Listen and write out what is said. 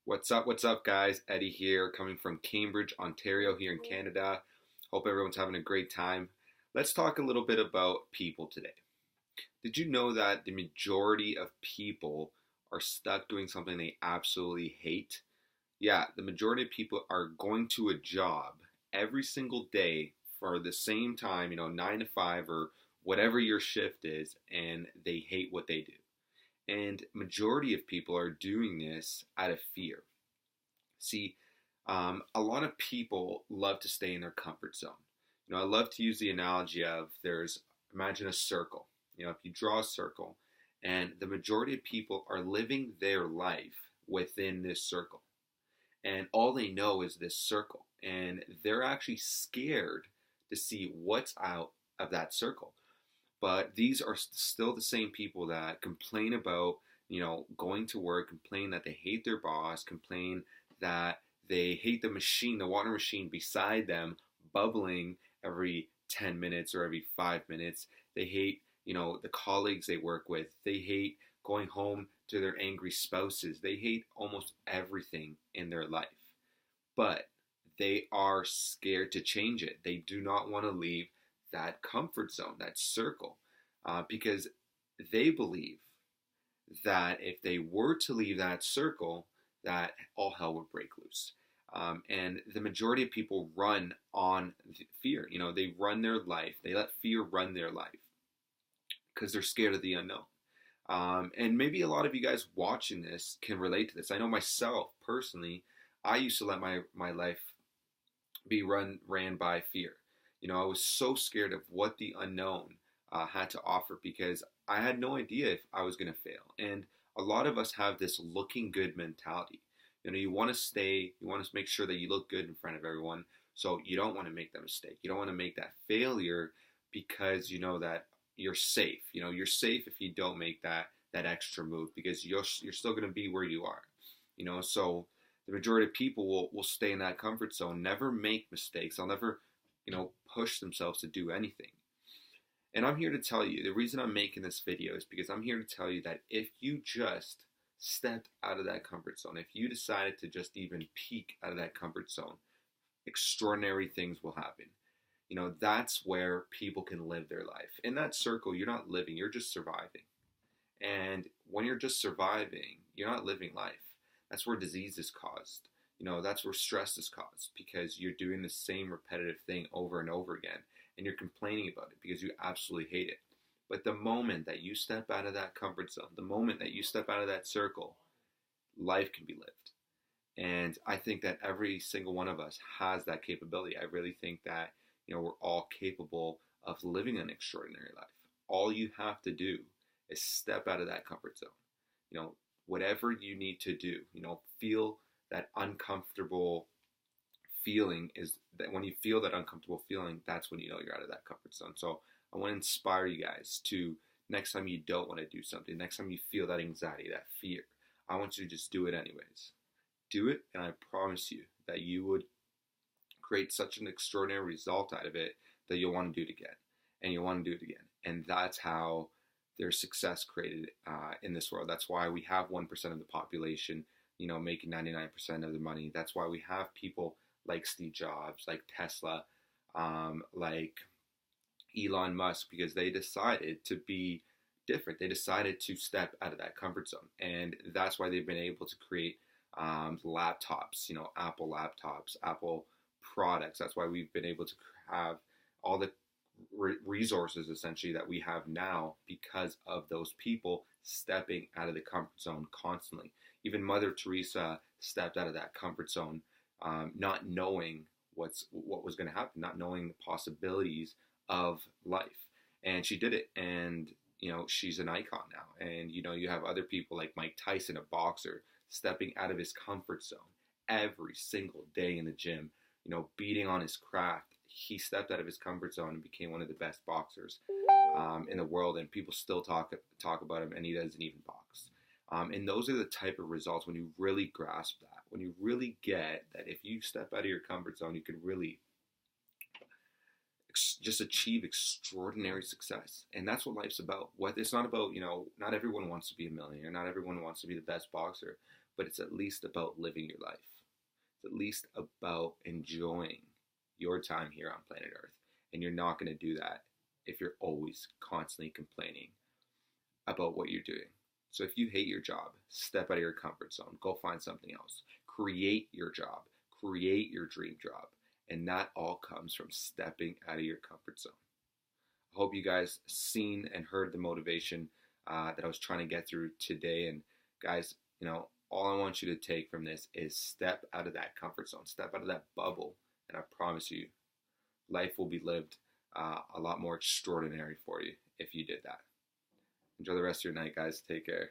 What's up, guys? Eddie here, coming from Cambridge, Ontario, here in Canada. Hope everyone's having a great time. Let's talk a little bit about people today. Did you know that the majority of people are stuck doing something they absolutely hate? Yeah, the majority of people are going to a job every single day for the same time, 9 to 5 or whatever your shift is, and they hate what they do. And majority of people are doing this out of fear. See, a lot of people love to stay in their comfort zone. I love to use the analogy of imagine a circle. If you draw a circle, and the majority of people are living their life within this circle, and all they know is this circle, and they're actually scared to see what's out of that circle. But these are still the same people that complain about, going to work, complain that they hate their boss, complain that they hate the machine, the water machine beside them, bubbling every 10 minutes or every 5 minutes. They hate, the colleagues they work with. They hate going home to their angry spouses. They hate almost everything in their life. But they are scared to change it. They do not want to leave that comfort zone, that circle, because they believe that if they were to leave that circle, that all hell would break loose. And the majority of people run on fear. They run their life. They let fear run their life because they're scared of the unknown. And maybe a lot of you guys watching this can relate to this. I know myself personally, I used to let my life be ran by fear. I was so scared of what the unknown had to offer because I had no idea if I was going to fail. And a lot of us have this looking good mentality. You want to make sure that you look good in front of everyone. So you don't want to make that mistake. You don't want to make that failure because you know that you're safe. You're safe if you don't make that extra move because you're still going to be where you are. So the majority of people will stay in that comfort zone, never make mistakes. They'll never push themselves to do anything. And I'm here to tell you, the reason I'm making this video is because I'm here to tell you that if you just stepped out of that comfort zone, if you decided to just even peek out of that comfort zone, extraordinary things will happen. That's where people can live their life. In that circle, you're not living, you're just surviving. And when you're just surviving, you're not living life. That's where disease is caused. That's where stress is caused because you're doing the same repetitive thing over and over again and you're complaining about it because you absolutely hate it. But the moment that you step out of that comfort zone, the moment that you step out of that circle, life can be lived. And I think that every single one of us has that capability. I really think that, we're all capable of living an extraordinary life. All you have to do is step out of that comfort zone. Whatever you need to do, feel that uncomfortable feeling is that when you feel that uncomfortable feeling, that's when you're out of that comfort zone. So I want to inspire you guys to next time you don't want to do something, next time you feel that anxiety, that fear, I want you to just do it anyways. Do it, and I promise you that you would create such an extraordinary result out of it that you'll want to do it again, and you'll want to do it again. And that's how there's success created in this world. That's why we have 1% of the population making 99% of the money. That's why we have people like Steve Jobs, like Tesla, like Elon Musk, because they decided to be different. They decided to step out of that comfort zone. And that's why they've been able to create laptops, Apple laptops, Apple products. That's why we've been able to have all the resources essentially that we have now because of those people stepping out of the comfort zone constantly. Even Mother Teresa stepped out of that comfort zone, not knowing what was going to happen, not knowing the possibilities of life, and she did it. And she's an icon now. And you have other people like Mike Tyson, a boxer, stepping out of his comfort zone every single day in the gym, beating on his craft. He stepped out of his comfort zone and became one of the best boxers in the world, and people still talk about him, and he doesn't even box. And those are the type of results when you really grasp that, when you really get that if you step out of your comfort zone, you can really just achieve extraordinary success. And that's what life's about. It's not about, not everyone wants to be a millionaire, not everyone wants to be the best boxer, but it's at least about living your life. It's at least about enjoying your time here on planet Earth. And you're not going to do that if you're always constantly complaining about what you're doing. So if you hate your job, step out of your comfort zone. Go find something else. Create your job. Create your dream job. And that all comes from stepping out of your comfort zone. I hope you guys seen and heard the motivation that I was trying to get through today. And guys, all I want you to take from this is step out of that comfort zone. Step out of that bubble. And I promise you, life will be lived a lot more extraordinary for you if you did that. Enjoy the rest of your night, guys. Take care.